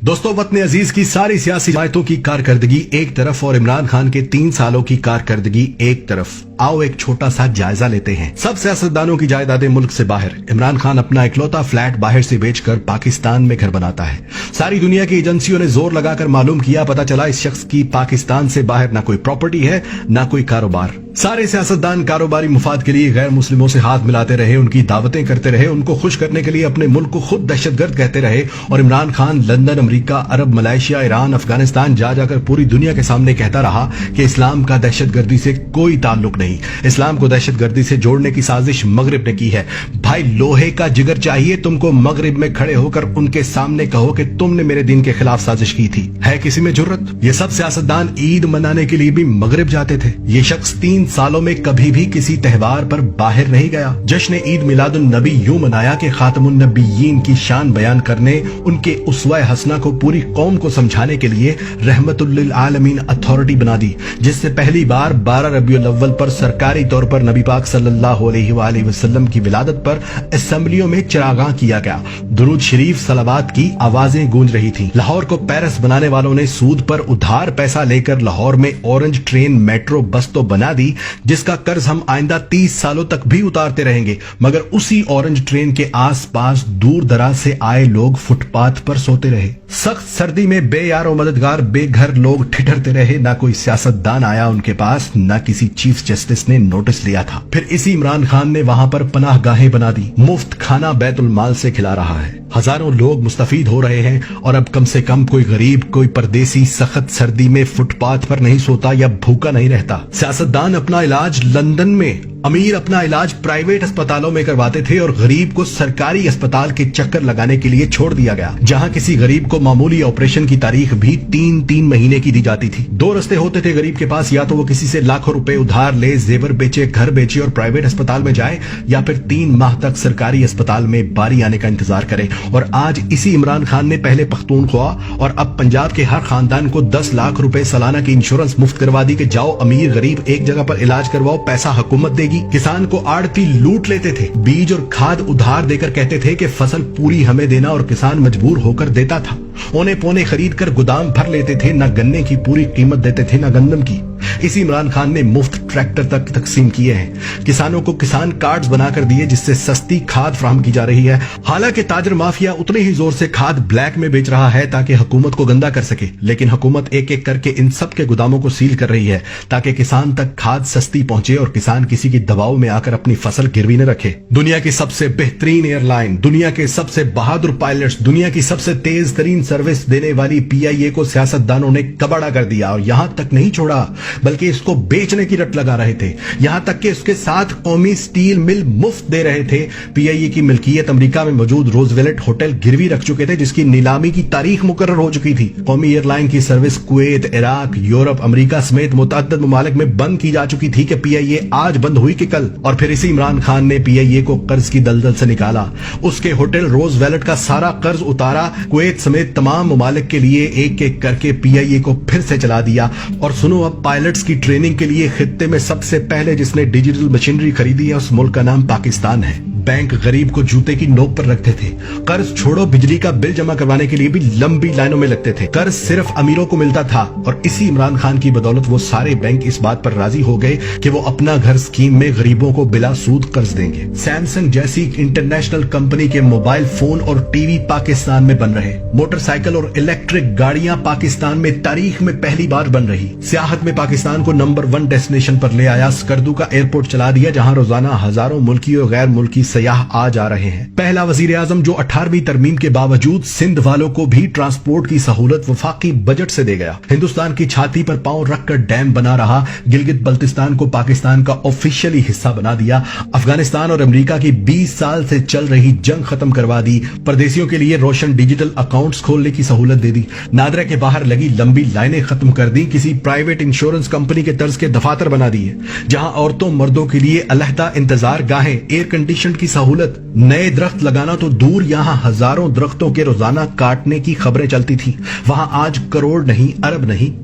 دوستو، وطن عزیز کی ساری سیاسی جماعتوں کی کارکردگی ایک طرف اور عمران خان کے 3 سالوں کی کارکردگی ایک طرف، آؤ ایک چھوٹا سا جائزہ لیتے ہیں۔ سب سیاستدانوں کی جائیدادیں ملک سے باہر، عمران خان اپنا اکلوتا فلیٹ باہر سے بیچ کر پاکستان میں گھر بناتا ہے۔ ساری دنیا کی ایجنسیوں نے زور لگا کر معلوم کیا، پتا چلا اس شخص کی پاکستان سے باہر نہ کوئی پراپرٹی ہے نہ کوئی کاروبار۔ سارے سیاستدان کاروباری مفاد کے لیے غیر مسلموں سے ہاتھ ملاتے رہے، ان کی دعوتیں کرتے رہے، ان کو خوش کرنے کے لیے اپنے ملک کو خود دہشت گرد کہتے رہے، اور عمران خان لندن، امریکہ، عرب، ملائیشیا، ایران، افغانستان جا کر پوری دنیا کے سامنے کہتا رہا کہ اسلام کا دہشت گردی سے کوئی تعلق نہیں، اسلام کو دہشت گردی سے جوڑنے کی سازش مغرب نے کی ہے۔ بھائی، لوہے کا جگر چاہیے تم کو مغرب میں کھڑے ہو کر ان کے سامنے کہو کہ تم نے میرے دین کے خلاف سازش کی تھی۔ ہے کسی میں جرت؟ یہ سب سیاستدان عید منانے کے لیے بھی مغرب جاتے تھے۔ یہ شخص 3 سالوں میں کبھی بھی کسی تہوار پر باہر نہیں گیا۔ جشن عید میلاد النبی یوں منایا کہ خاتم النبیین کی شان بیان کرنے، ان کے اسوہ حسنہ کو پوری قوم کو سمجھانے کے لیے رحمت للعالمین اتھارٹی بنا دی، جس سے پہلی بار 12 ربیع الاول پر سرکاری طور پر نبی پاک صلی اللہ علیہ وآلہ وسلم کی ولادت پر اسمبلیوں میں چراغاں کیا گیا، درود شریف صلوات کی آوازیں گونج رہی تھیں۔ لاہور کو پیرس بنانے والوں نے سود پر ادھار پیسہ لے کر لاہور میں اورنج ٹرین میٹرو بس تو بنا دی، جس کا قرض ہم آئندہ 30 سالوں تک بھی اتارتے رہیں گے، مگر اسی اورنج ٹرین کے آس پاس دور دراز سے آئے لوگ فٹ پاتھ پر سوتے رہے۔ سخت سردی میں بے یار و مددگار بے گھر لوگ ٹھٹھرتے رہے، نہ کوئی سیاستدان آیا ان کے پاس، نہ کسی چیف جسٹس نے نوٹس لیا تھا۔ پھر اسی عمران خان نے وہاں پر پناہ گاہیں بنا دی، مفت کھانا بیت المال سے کھلا رہا ہے، ہزاروں لوگ مستفید ہو رہے ہیں، اور اب کم سے کم کوئی غریب، کوئی پردیسی سخت سردی میں فٹ پاتھ پر نہیں سوتا یا بھوکا نہیں رہتا۔ سیاستدان اپنا علاج لندن میں، امیر اپنا علاج پرائیویٹ اسپتالوں میں کرواتے تھے، اور غریب کو سرکاری اسپتال کے چکر لگانے کے لیے چھوڑ دیا گیا، جہاں کسی غریب کو معمولی آپریشن کی تاریخ بھی 3 مہینے کی دی جاتی تھی۔ 2 رستے ہوتے تھے غریب کے پاس، یا تو وہ کسی سے لاکھوں روپے ادھار لے، زیور بیچے، گھر بیچے اور پرائیویٹ اسپتال میں جائے، یا پھر 3 ماہ تک سرکاری اسپتال میں باری آنے کا انتظار کرے۔ اور آج اسی عمران خان نے پہلے پختونخوا اور اب پنجاب کے ہر خاندان کو 10 لاکھ روپے سالانہ کی انشورنس مفت کروا دی کہ جاؤ امیر غریب ایک جگہ پر علاج کرواؤ، پیسہ حکومت دے گی۔ کسان کو آڑتی لوٹ لیتے تھے، بیج اور کھاد ادھار دے کر کہتے تھے کہ فصل پوری ہمیں دینا، اور کسان مجبور ہو کر دیتا تھا۔ اونے پونے خرید کر گودام بھر لیتے تھے، نہ گنے کی پوری قیمت دیتے تھے نہ گندم کی۔ اسی عمران خان نے مفت ٹریکٹر تک تقسیم کیے ہیں، کسانوں کو کسان کارڈز بنا کر دیے جس سے سستی کھاد فراہم کی جا رہی ہے۔ حالانکہ تاجر مافیا اتنے ہی زور سے کھاد بلیک میں بیچ رہا ہے تاکہ حکومت کو گندا کر سکے، لیکن حکومت ایک ایک کر کے ان سب کے گوداموں کو سیل کر رہی ہے تاکہ کسان تک کھاد سستی پہنچے اور کسان کسی کی دباؤ میں آ کر اپنی فصل گروی نہ رکھے۔ دنیا کی سب سے بہترین ایئر لائن، دنیا کے سب سے بہادر پائلٹس، دنیا کی سب سے تیز ترین سروس دینے والی PIA کو سیاستدانوں نے کباڑا کر دیا، اور یہاں تک نہیں چھوڑا بلکہ اس کو بیچنے کی رٹ لگا رہے تھے، یہاں تک کہ اس کے ساتھ قومی سٹیل مل مفت دے رہے تھے۔ PIA کی ملکیت امریکہ میں موجود روزویلٹ ہوٹل گروی رکھ چکے تھے، جس کی نیلامی کی تاریخ مقرر ہو چکی تھی۔ قومی ایئر لائن کی سروس کویت، عراق، یورپ، امریکہ سمیت متعدد ممالک میں بند کی جا چکی تھی کہ PIA آج بند ہوئی کہ کل۔ اور پھر اسی عمران خان نے PIA کو قرض کی دلدل سے نکالا، اس کے ہوٹل روز ویلٹ کا سارا قرض اتارا، کویت سمیت تمام ممالک کے لیے ایک ایک کر کے PIA کو پھر سے چلا دیا۔ اور سنو، اب پائلٹس کی ٹریننگ کے لیے خطے میں سب سے پہلے جس نے ڈیجیٹل مشینری خریدی ہے اس ملک کا نام پاکستان ہے۔ بینک غریب کو جوتے کی نوک پر رکھتے تھے، قرض چھوڑو بجلی کا بل جمع کروانے کے لیے بھی لمبی لائنوں میں لگتے تھے، قرض صرف امیروں کو ملتا تھا، اور اسی عمران خان کی بدولت وہ سارے بینک اس بات پر راضی ہو گئے کہ وہ اپنا گھر سکیم میں غریبوں کو بلا سود قرض دیں گے۔ سیمسنگ جیسی انٹرنیشنل کمپنی کے موبائل فون اور ٹی وی پاکستان میں بن رہے، موٹر سائیکل اور الیکٹرک گاڑیاں پاکستان میں تاریخ میں پہلی بار بن رہی، سیاحت میں پاکستان کو نمبر 1 ڈیسٹینیشن پر لے آیا، اسکردو کا ایئرپورٹ چلا دیا جہاں روزانہ ہزاروں ملکی اور غیر ملکی سیاح آ جا رہے ہیں۔ پہلا وزیر اعظم جو 18ویں ترمیم کے باوجود سندھ والوں کو بھی ٹرانسپورٹ کی سہولت وفاقی بجٹ سے دے گیا، ہندوستان کی چھاتی پر پاؤں رکھ کر ڈیم بنا رہا، گلگت بلتستان کو پاکستان کا آفیشلی حصہ بنا دیا، افغانستان اور امریکہ کی 20 سال سے چل رہی جنگ ختم کروا دی، پردیسیوں کے لیے روشن ڈیجیٹل اکاؤنٹس کھولنے کی سہولت دے دی، نادرا کے باہر لگی لمبی لائنیں ختم کر دی، کسی پرائیویٹ انشورنس کمپنی کے طرز کے دفاتر بنا دیے، جہاں عورتوں مردوں کے لیے علیحدہ انتظار گاہیں، ایئر کنڈیشن کی سہولت، نئے درخت لگانا تو دور، یہاں ہزاروں درختوں کے روزانہ کاٹنے کی خبریں چلتی تھی، وہاں آج کروڑ نہیں، ارب نہیں،